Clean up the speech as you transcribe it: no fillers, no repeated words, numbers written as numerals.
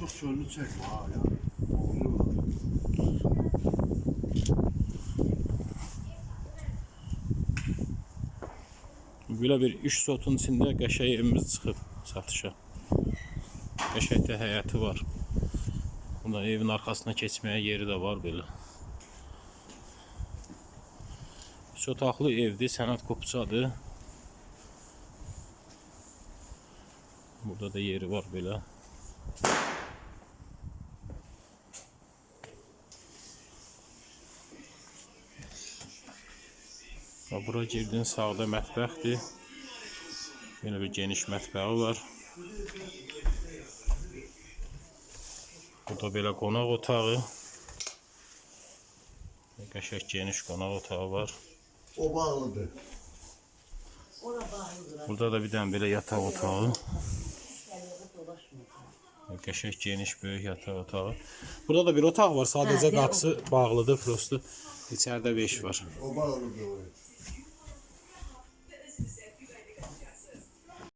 Çok çölünü çekme ha yani. Belə bir 3 sotun içində qəşəng evimiz çıxıb satışa. Qəşəng də həyəti var. Bundan evin arxasına keçməyə yeri də var belə. 3 otaqlı evdir, sənət qopçadır. Burada da yeri var belə. Bura girdin, sağda mətbəxdir. Belə bir geniş mətbəxi var. Burada belə qonaq otağı. Qəşəng geniş qonaq otağı var. O bağlıdır. Burada da bir dənə belə yataq otağı. Qəşəng geniş böyük yataq otağı. Burada da bir otaq var, sadəcə qapısı bağlıdır, prosto. İçəridə 5 var. O bağlıdır.